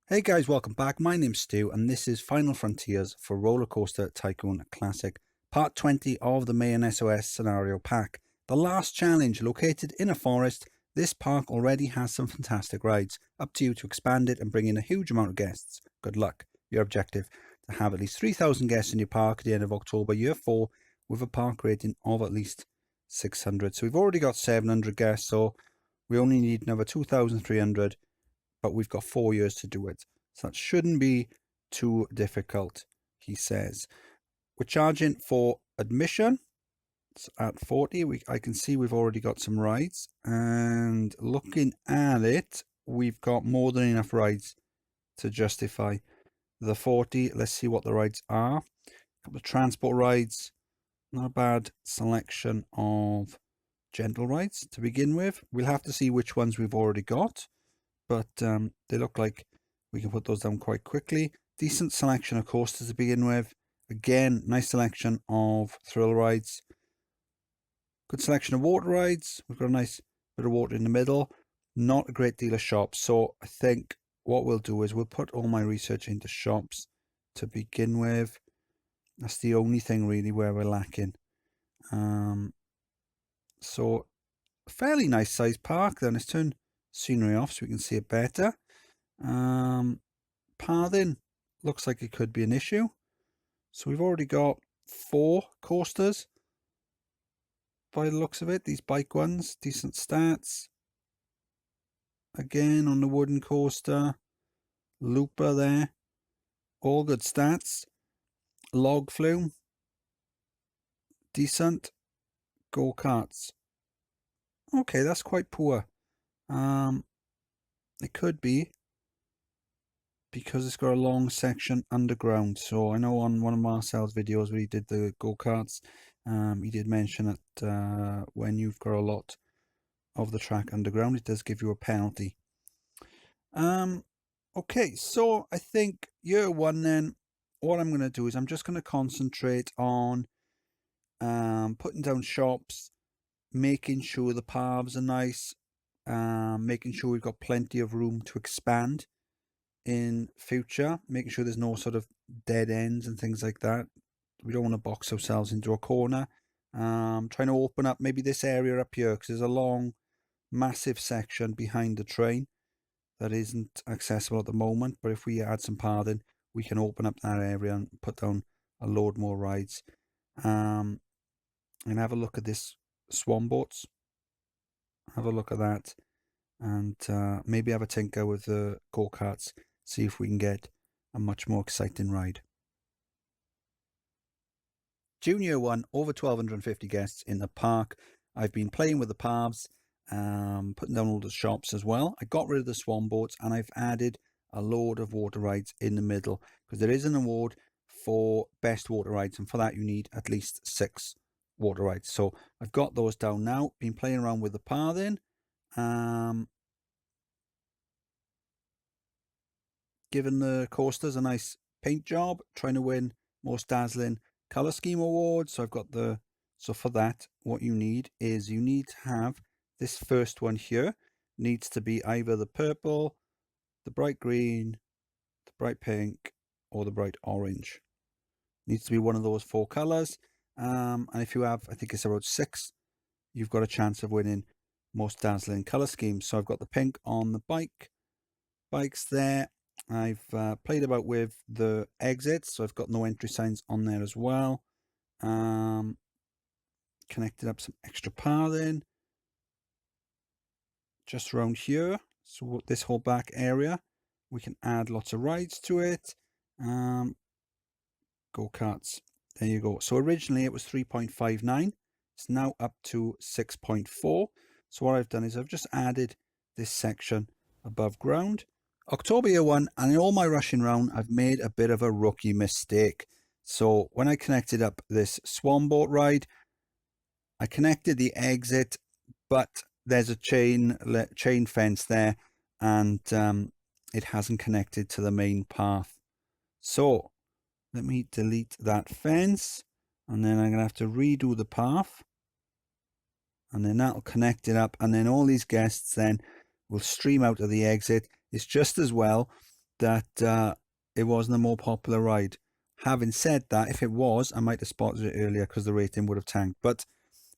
Hey guys, welcome back. My name's Stu and this is Final Frontiers for Roller Coaster Tycoon Classic, part 20 of the main SOS scenario pack. The last challenge, located in a forest, this park already has some fantastic rides. Up to you to expand it and bring in a huge amount of guests. Good luck. Your objective, to have at least 3,000 guests in your park at the end of October year 4 with a park rating of at least 600. So we've already got 700 guests, so we only need another 2,300. But we've got 4 years to do it. So that shouldn't be too difficult, he says. We're charging for admission. It's at 40. I can see we've already got some rides. And looking at it, we've got more than enough rides to justify the 40. Let's see what the rides are. A couple of transport rides. Not a bad selection of gentle rides to begin with. We'll have to see which ones we've already got. But they look like we can put those down quite quickly. Decent selection of coasters to begin with. Again, nice selection of thrill rides. Good selection of water rides. We've got a nice bit of water in the middle. Not a great deal of shops. So I think what we'll do is we'll put all my research into shops to begin with. That's the only thing really where we're lacking. So a fairly nice sized park then. Let's turn scenery off so we can see it better. Pathing looks like it could be an issue. So we've already got 4 coasters by the looks of it. These bike ones, decent stats. Again on the wooden coaster. Looper there. All good stats. Log flume. Decent. Go-karts. Okay, that's quite poor. It could be because it's got a long section underground. So I know on one of Marcel's videos where he did the go-karts, he did mention that when you've got a lot of the track underground, it does give you a penalty. Okay, so I think year 1 then, what I'm going to do is I'm just going to concentrate on putting down shops, making sure the paths are nice, making sure we've got plenty of room to expand in future, making sure there's no sort of dead ends and things like that. We don't want to box ourselves into a corner. Trying to open up maybe this area up here because there's a long, massive section behind the train that isn't accessible at the moment. But if we add some pathing, we can open up that area and put down a load more rides. And have a look at this swan boats. Have a look at that, and maybe have a tinker with the go-karts, see if we can get a much more exciting ride. Junior 1, over 1,250 guests in the park. I've been playing with the paths, putting down all the shops as well. I got rid of the swan boats and I've added a load of water rides in the middle because there is an award for best water rides, and for that you need at least 6 water rides. So I've got those down now. Been playing around with the pathing. Giving the coasters a nice paint job, trying to win most dazzling color scheme awards. So I've got so for that, what you need is you need to have this first one here needs to be either the purple, the bright green, the bright pink, or the bright orange. Needs to be one of those 4 colors. And if you have, I think it's about 6, you've got a chance of winning most dazzling color schemes. So I've got the pink on the bikes there. I've played about with the exits, so I've got no entry signs on there as well. Connected up some extra pathing just around here. So this whole back area, we can add lots of rides to it. Go-karts. There you go. So originally it was 3.59. It's now up to 6.4. So what I've done is I've just added this section above ground. October year 1, and in all my rushing round, I've made a bit of a rookie mistake. So when I connected up this swan boat ride, I connected the exit, but there's a chain fence there, and it hasn't connected to the main path. So let me delete that fence, and then I'm going to have to redo the path, and then that'll connect it up, and then all these guests then will stream out of the exit. It's just as well that it wasn't a more popular ride. Having said that, if it was, I might have spotted it earlier because the rating would have tanked. But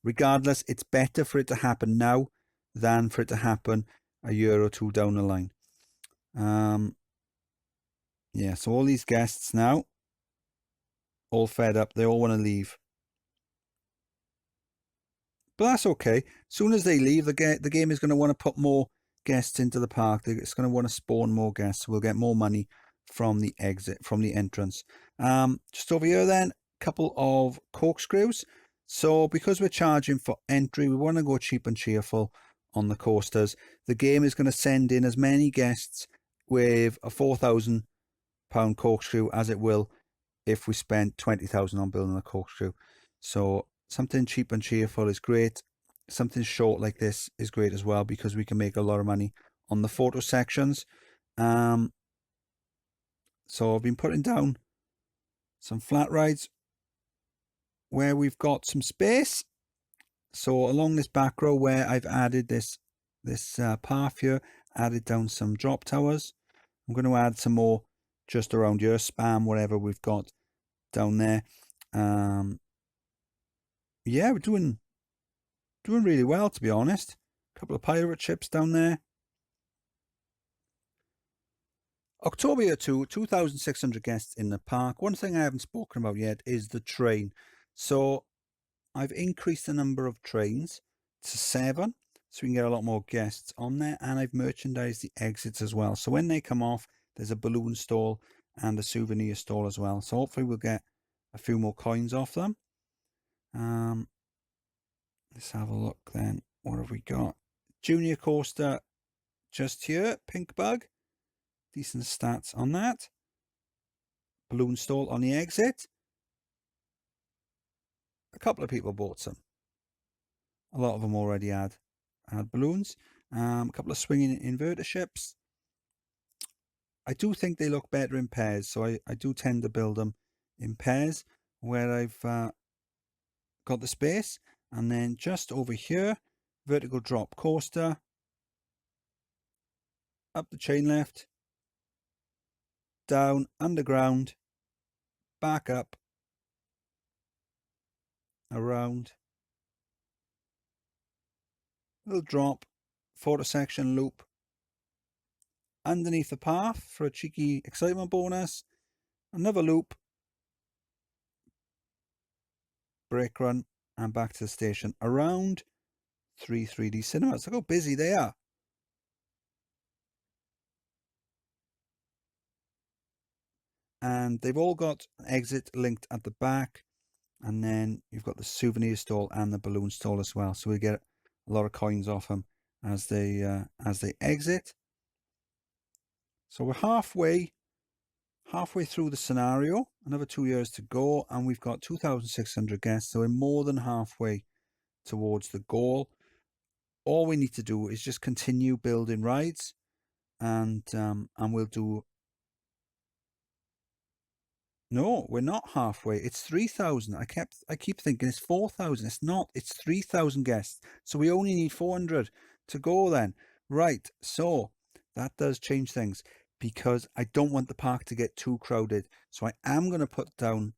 regardless, it's better for it to happen now than for it to happen a year or two down the line. Yeah, so all these guests now, all fed up. They all want to leave. But that's okay. As soon as they leave, the game is going to want to put more guests into the park. It's going to want to spawn more guests. We'll get more money from the exit, from the entrance. Just over here then, a couple of corkscrews. So because we're charging for entry, we want to go cheap and cheerful on the coasters. The game is going to send in as many guests with a £4,000 corkscrew as it will if we spent 20,000 on building a corkscrew. So something cheap and cheerful is great. Something short like this is great as well because we can make a lot of money on the photo sections. So I've been putting down some flat rides where we've got some space. So along this back row where I've added this path here, added down some drop towers. I'm going to add some more just around here, spam whatever we've got down there. Yeah, we're doing really well, to be honest. A couple of pirate ships down there. October 2, 2,600 guests in the park. One thing I haven't spoken about yet is the train. So I've increased the number of trains to 7, so we can get a lot more guests on there, and I've merchandised the exits as well. So when they come off, there's a balloon stall and a souvenir stall as well. So hopefully we'll get a few more coins off them. Let's have a look then. What have we got? Junior coaster just here, pink bug. Decent stats on that. Balloon stall on the exit. A couple of people bought some. A lot of them already had balloons. A couple of swinging inverter ships. I do think they look better in pairs, so I do tend to build them in pairs where I've got the space. And then just over here, vertical drop coaster, up the chain lift, down, underground, back up, around, little drop, photo section loop, underneath the path for a cheeky excitement bonus, another loop, brake run, and back to the station, around 3D cinemas. Look how busy they are. And they've all got an exit linked at the back, and then you've got the souvenir stall and the balloon stall as well, so we get a lot of coins off them as they exit. So we're halfway through the scenario, another 2 years to go, and we've got 2,600 guests, so we're more than halfway towards the goal. All we need to do is just continue building rides, and we'll do. No, we're not halfway. It's 3,000. I keep thinking it's 4,000. It's not. It's 3,000 guests. So we only need 400 to go then. Right. So that does change things because I don't want the park to get too crowded. So I am going to put down.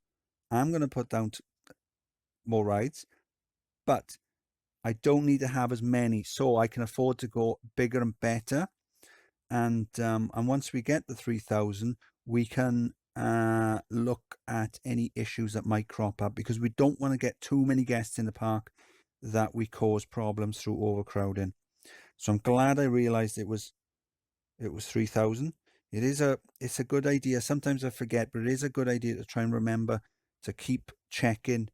More rides, but I don't need to have as many, so I can afford to go bigger and better. And once we get the 3,000, we can look at any issues that might crop up, because we don't want to get too many guests in the park that we cause problems through overcrowding. So I'm glad I realized it was 3,000. It's a good idea. Sometimes I forget, but it is a good idea to try and remember to keep checking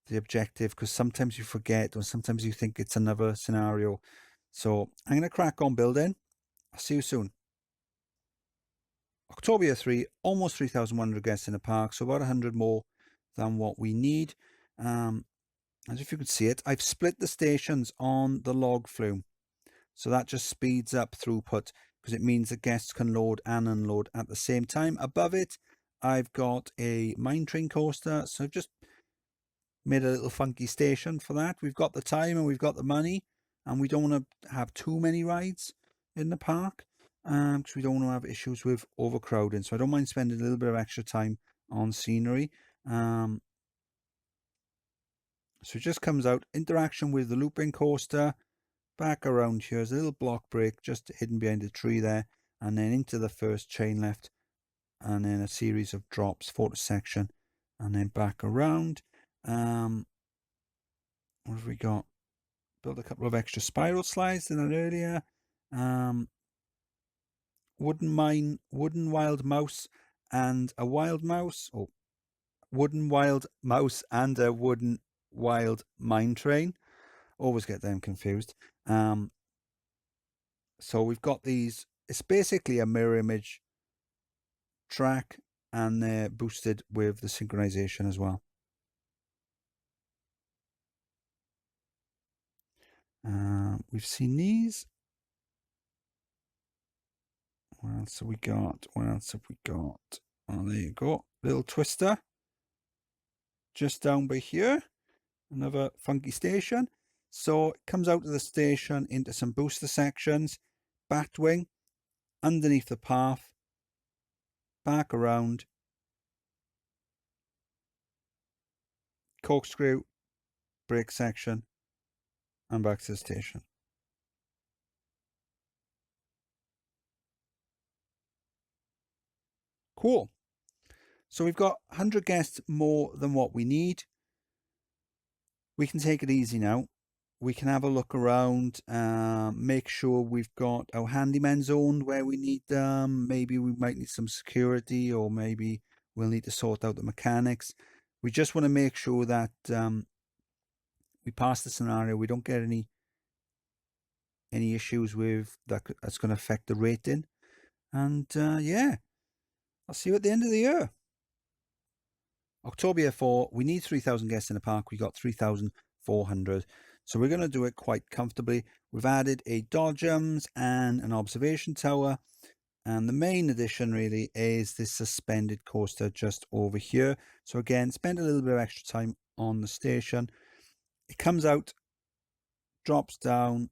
the objective, because sometimes you forget or sometimes you think it's another scenario. So I'm going to crack on building. I'll see you soon. October 3, almost 3,100 guests in the park, so about 100 more than what we need. As if you could see it, I've split the stations on the log flume, so that just speeds up throughput because it means that guests can load and unload at the same time. Above it, I've got a mine train coaster, so I've just made a little funky station for that. We've got the time and we've got the money, and we don't want to have too many rides in the park. because we don't want to have issues with overcrowding. So I don't mind spending a little bit of extra time on scenery. So it just comes out, interaction with the looping coaster, back around here. There's a little block break just hidden behind the tree there, and then into the first chain lift, and then a series of drops, photo section, and then back around. What have we got? Build a couple of extra spiral slides than that earlier. Wooden wild mouse and a wild mouse, or wooden wild mouse and a wooden wild mine train. Always get them confused. So we've got these. It's basically a mirror image track, and they're boosted with the synchronization as well. We've seen these. What else have we got? What else have we got? Oh, there you go. Little twister. Just down by here. Another funky station. So it comes out of the station into some booster sections. Batwing. Underneath the path. Back around. Corkscrew. Brake section. And back to the station. Cool. So we've got 100 guests more than what we need. We can take it easy now. We can have a look around, make sure we've got our handyman zoned where we need them. Maybe we might need some security, or maybe we'll need to sort out the mechanics. We just want to make sure that we pass the scenario. We don't get any issues with that's going to affect the rating. And yeah, I'll see you at the end of the year. October 4, we need 3,000 guests in the park. We got 3,400. So we're going to do it quite comfortably. We've added a dodgems and an observation tower. And the main addition really is this suspended coaster just over here. So again, spend a little bit of extra time on the station. It comes out, drops down,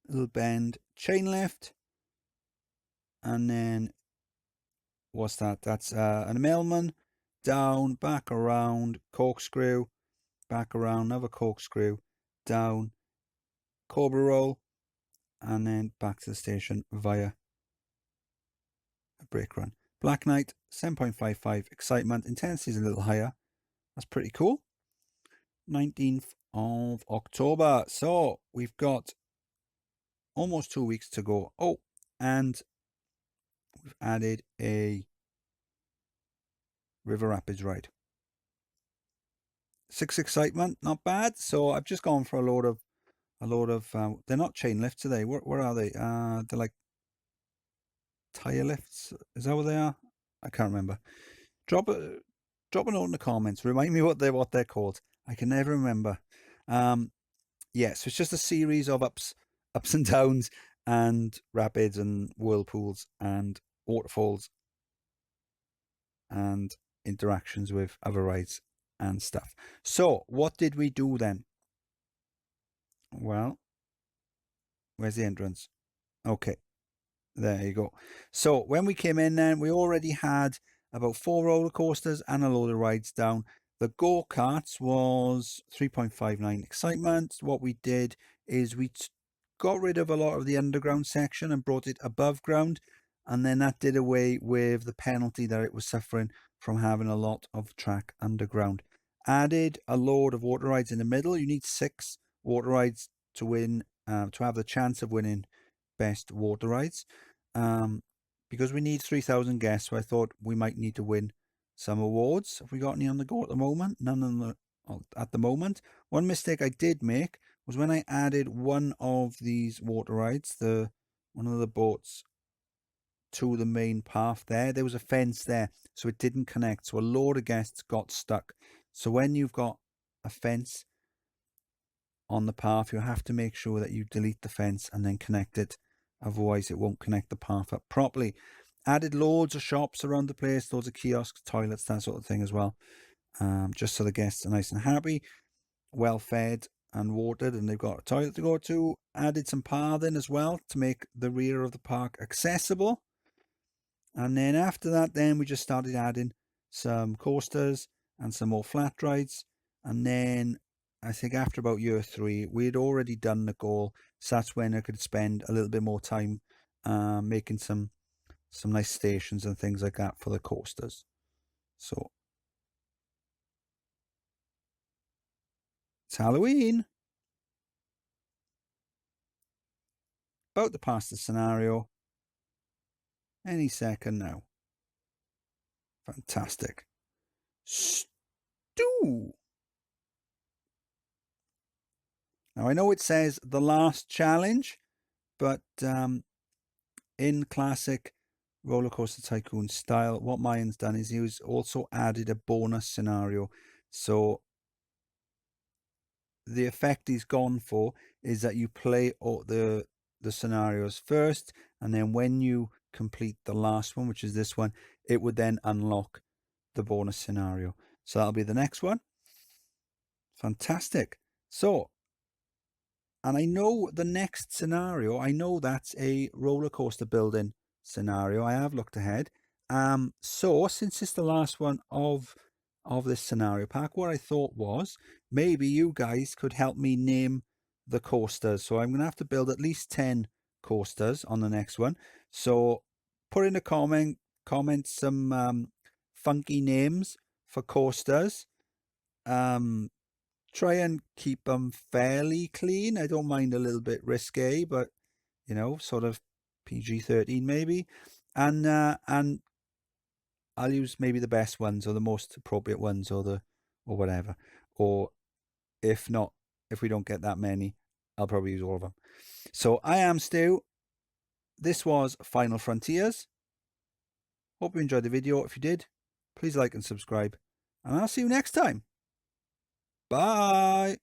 little bend, chain lift. And then, what's that? That's an Melman, down, back around, corkscrew, back around, another corkscrew, down, cobra roll, and then back to the station via a brake run. Black Knight, 7.55 excitement. Intensity is a little higher. That's pretty cool. 19th of October. So we've got almost 2 weeks to go. Oh, and we've added a River Rapids ride. 6 excitement, not bad. So I've just gone for a load of they're not chain lifts, are they? Where are they? They're like tire lifts. Is that what they are? I can't remember. Drop a note in the comments. Remind me what they're called. I can never remember. Yeah, so it's just a series of ups and downs, and rapids and whirlpools and waterfalls and interactions with other rides and stuff. So what did we do then? Well, where's the entrance? Okay, there you go. So when we came in then, we already had about 4 roller coasters and a load of rides down. The go-karts was 3.59 excitement. What we did is we got rid of a lot of the underground section and brought it above ground, and then that did away with the penalty that it was suffering from having a lot of track underground. Added a load of water rides in the middle. You need 6 water rides to win, to have the chance of winning best water rides. Because we need 3,000 guests, so I thought we might need to win some awards. Have we got any on the go at the moment? None at the moment. One mistake I did make was when I added one of these water rides, one of the boats, to the main path there was a fence there, so it didn't connect. So a load of guests got stuck. So when you've got a fence on the path, you have to make sure that you delete the fence and then connect it. Otherwise, it won't connect the path up properly. Added loads of shops around the place, loads of kiosks, toilets, that sort of thing as well. Just so the guests are nice and happy, well fed. and watered, and they've got a toilet to go to. Added some pathing as well to make the rear of the park accessible. And then after that, then we just started adding some coasters and some more flat rides. And then I think after about year 3, we had already done the goal. So that's when I could spend a little bit more time making some nice stations and things like that for the coasters. So it's Halloween. About to pass the scenario. Any second now. Fantastic. Stew. Now I know it says the last challenge, but in classic Roller Coaster Tycoon style, what Mayan's done is he's also added a bonus scenario. So the effect he's gone for is that you play all the scenarios first, and then when you complete the last one, which is this one, it would then unlock the bonus scenario. So that'll be the next one. Fantastic. So, and I know the next scenario, I know that's a roller coaster building scenario. I have looked ahead. So since it's the last one of this scenario pack, what I thought was maybe you guys could help me name the coasters. So I'm going to have to build at least 10 coasters on the next one. So put in a comment some funky names for coasters. Try and keep them fairly clean. I don't mind a little bit risque, but you know, sort of PG-13 maybe. And I'll use maybe the best ones or the most appropriate ones or whatever. Or if not, if we don't get that many, I'll probably use all of them. So I am Stu. This was Final Frontiers. Hope you enjoyed the video. If you did, please like and subscribe. And I'll see you next time. Bye.